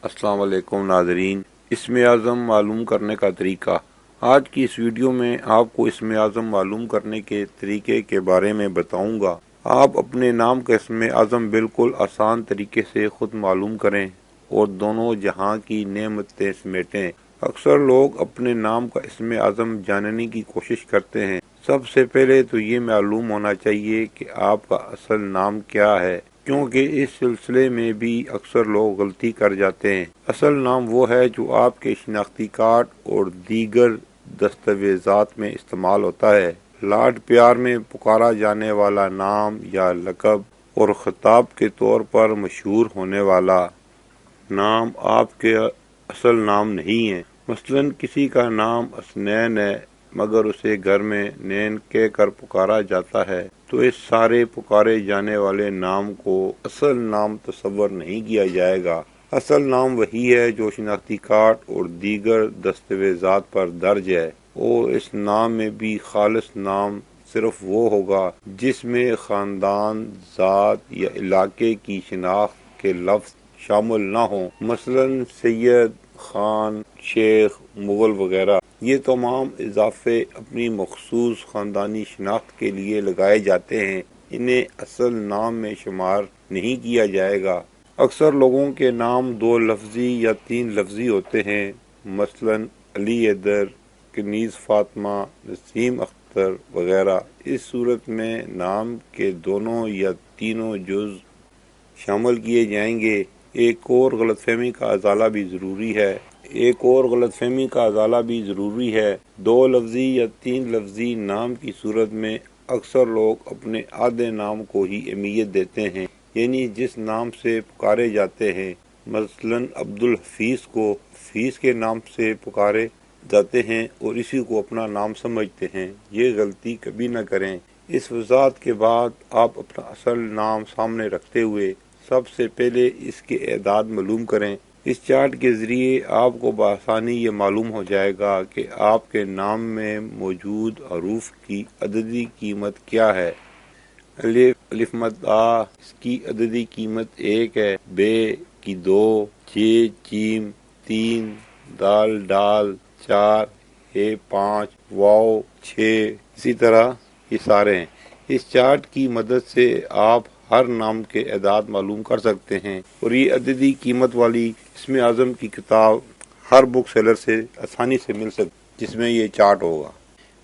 अस्सलाम वालेकुम नाजरीन। इसमें आज़म मालूम करने का तरीका। आज की इस वीडियो में आपको इसमें आज़म मालूम करने के तरीके के बारे में बताऊंगा। आप अपने नाम का इसमें आज़म बिल्कुल आसान तरीके से खुद मालूम करें और दोनों जहां की नेमतें समेटें। अक्सर लोग अपने नाम का इसमें आज़म जानने की कोशिश करते हैं। सबसे पहले तो ये मालूम होना चाहिए कि आपका असल नाम क्या है, क्योंकि इस सिलसिले में भी अक्सर लोग गलती कर जाते हैं। असल नाम वो है जो आपके शिनाख्ती कार्ड और दीगर दस्तावेजात में इस्तेमाल होता है। लाड प्यार में पुकारा जाने वाला नाम या लक़ब और खिताब के तौर पर मशहूर होने वाला नाम आपके असल नाम नहीं है। मसलन किसी का नाम असनैन है मगर उसे घर में नैन कह कर पुकारा जाता है, तो इस सारे पुकारे जाने वाले नाम को असल नाम तस्वर नहीं किया जाएगा। असल नाम वही है जो शिनाख्ती कार्ड और दीगर दस्तावेजात पर दर्ज है, और इस नाम में भी खालिस नाम सिर्फ वो होगा जिसमें खानदान, ज़ात या इलाके की शिनाख्त के लफ्ज़ शामिल ना हो। मसलन सैयद, खान, शेख, मुगल वगैरह। ये तमाम इजाफे अपनी मखसूस खानदानी शिनाख्त के लिए लगाए जाते हैं, इन्हें असल नाम में शुमार नहीं किया जाएगा। अक्सर लोगों के नाम दो लफ्जी या तीन लफ्जी होते हैं, मसलन अली हैदर, कनीज़ फातिमा, नसीम अख्तर वगैरह। इस सूरत में नाम के दोनों या तीनों जुज़ शामिल किए जाएंगे। एक और गलतफहमी का अजाला भी ज़रूरी है। दो लफ्जी या तीन लफ्जी नाम की सूरत में अक्सर लोग अपने आधे नाम को ही अहमियत देते हैं, यानी जिस नाम से पुकारे जाते हैं। मसलन अब्दुल हफीज़ को हफीज़ के नाम से पुकारे जाते हैं और इसी को अपना नाम समझते हैं। ये गलती कभी न करें। इस वजाहत के बाद आप अपना असल नाम सामने रखते हुए सबसे पहले इसके एदाद मालूम करें। इस चार्ट के ज़रिए आपको बआसानी ये मालूम हो जाएगा कि आपके नाम में मौजूद हरूफ की अददी कीमत क्या है। अलिफ मद आ, इसकी अददी कीमत 1 है। बे की 2, जे जीम 3, दाल डाल 4, हे 5, वाओ 6। इसी तरह ये सारे हैं। इस चार्ट की मदद से आप हर नाम के एदाद मालूम कर सकते हैं, और ये अददी कीमत वाली इसमें आज़म की किताब हर बुक सेलर से आसानी से मिल सकती, जिसमें ये चार्ट होगा।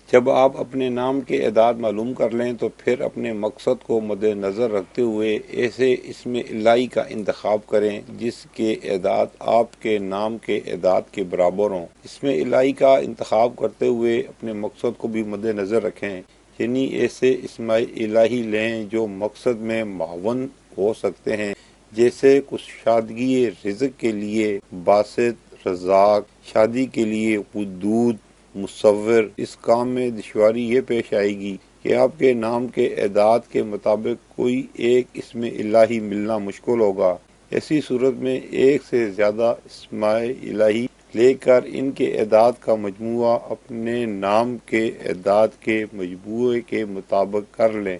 जब आप अपने नाम के एदाद मालूम कर लें तो फिर अपने मकसद को मद्देनज़र रखते हुए ऐसे इसमें इलाही का इंतखाब करें जिसके एदाद आपके नाम के एदाद के बराबर हों। इसमें इलाही का इंतखाब करते हुए अपने मकसद को भी मद्देनज़र रखें, यानी ऐसे इस्माए इलाही लें जो मकसद में मावन हो सकते हैं, जैसे कुशादगी रिज़्क़ के लिए बासित, रज़ाक, शादी के लिए कुदूद, मुसव्विर। इस काम में दुश्वारी ये पेश आएगी कि आपके नाम के एदाद के मुताबिक कोई एक इसमें इलाही मिलना मुश्किल होगा। ऐसी सूरत में एक से ज़्यादा इस्माए इलाही लेकर इनके एदाद का मजमुआ अपने नाम के एदाद के मजमूए के मुताबिक कर लें।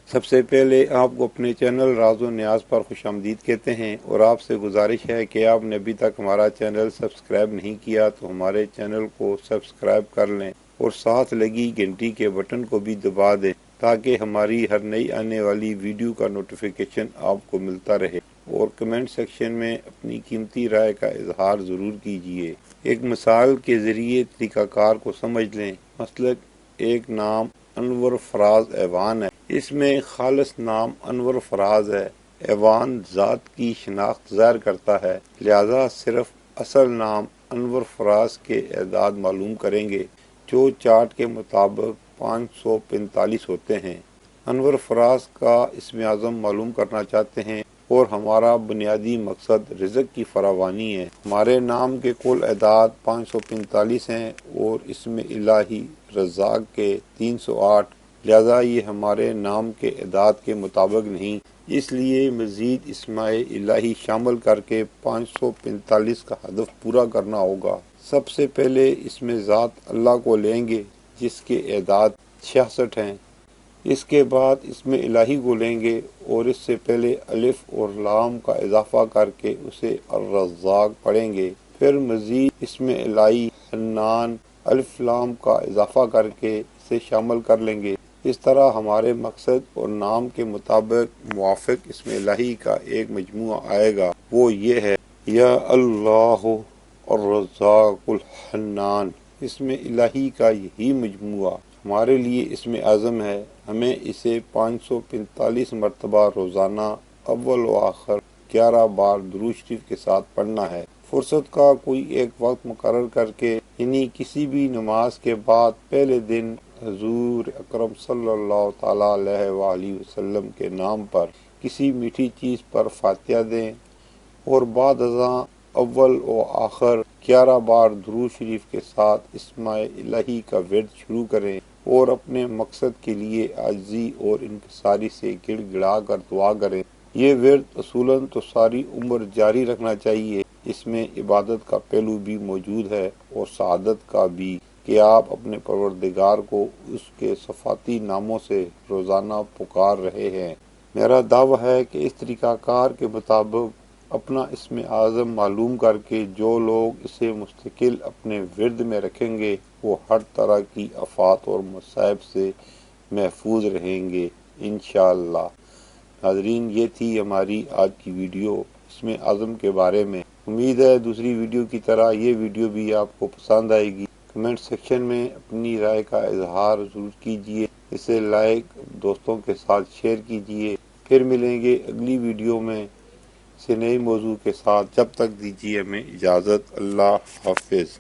सबसे पहले आपको अपने चैनल राज़ो न्याज़ पर खुशामदीद कहते हैं, और आपसे गुजारिश है कि आपने अभी तक हमारा चैनल सब्सक्राइब नहीं किया तो हमारे चैनल को सब्सक्राइब कर लें और साथ लगी घंटी के बटन को भी दबा दें, ताकि हमारी हर नई आने वाली वीडियो का नोटिफिकेशन आपको मिलता रहे। और कमेंट सेक्शन में अपनी कीमती राय का इजहार ज़रूर कीजिए। एक मिसाल के ज़रिए तरीक़ाकार को समझ लें। मसलन एक नाम अनवर फराज ऐवान है। इसमें खालिस नाम अनवर फराज है। ऐवान ज़ात की शिनाख्त ज़ाहिर करता है, लिहाजा सिर्फ असल नाम अनवर फराज के एदाद मालूम करेंगे, जो चार्ट के मुताबिक 545 होते हैं। अनवर फराज का इसमें आज़म मालूम करना चाहते हैं और हमारा बुनियादी मकसद रिज़्क़ की फरावानी है। हमारे नाम के कुल एदाद 545 हैं और इसमें इलाही रज़ाक के 308, लिहाजा ये हमारे नाम के एदाद के मुताबिक नहीं, इसलिए मज़ीद इस्माए इलाही शामिल करके 545 का हदफ पूरा करना होगा। सबसे पहले इसमें ज़ात अल्लाह को लेंगे जिसके एदाद 66 हैं। اس کے بعد اسم الہی کو لیں گے اور اس سے پہلے الف اور لام کا اضافہ کر کے اسے الرزاق پڑھیں گے، پھر مزید اسم الہی حنان الف لام کا اضافہ کر کے اسے شامل کر لیں گے۔ اس طرح ہمارے مقصد اور نام کے مطابق موافق اسم الہی کا ایک مجموعہ آئے گا، وہ یہ ہے: یا اللہ الرزاق الحنان۔ اسم الہی کا یہی مجموعہ ہمارے لیے اسم اعظم ہے، ہمیں اسے 545 مرتبہ روزانہ اول و آخر 11 بار درود شریف کے ساتھ پڑھنا ہے۔ فرصت کا کوئی ایک وقت مقرر کر کے، یعنی کسی بھی نماز کے بعد پہلے دن حضور اکرم صلی اللہ تعالی علیہ وآلہ وسلم کے نام پر کسی میٹھی چیز پر فاتحہ دیں اور بعد ازاں اول و آخر 11 بار درود شریف کے ساتھ اسم الہی کا ورد شروع کریں اور اپنے مقصد کے لیے عاجزی اور انکساری سے گڑ گڑا کر دعا کریں۔ یہ ورد اصولاً تو ساری عمر جاری رکھنا چاہیے۔ اس میں عبادت کا پہلو بھی موجود ہے اور سعادت کا بھی، کہ آپ اپنے پروردگار کو اس کے صفاتی ناموں سے روزانہ پکار رہے ہیں۔ میرا دعویٰ ہے کہ اس طریقہ کار کے مطابق اپنا اسم اعظم معلوم کر کے جو لوگ اسے مستقل اپنے ورد میں رکھیں گے، وہ ہر طرح کی آفات اور مصائب سے محفوظ رہیں گے انشاءاللہ۔ ناظرین، یہ تھی ہماری آج کی ویڈیو اسم اعظم کے بارے میں۔ امید ہے دوسری ویڈیو کی طرح یہ ویڈیو بھی آپ کو پسند آئے گی۔ کمنٹ سیکشن میں اپنی رائے کا اظہار ضرور کیجیے، اسے لائک، دوستوں کے ساتھ شیئر کیجیے۔ پھر ملیں گے اگلی ویڈیو میں سے نئے موضوع کے ساتھ، جب تک دیجیے ہمیں اجازت۔ اللہ حافظ۔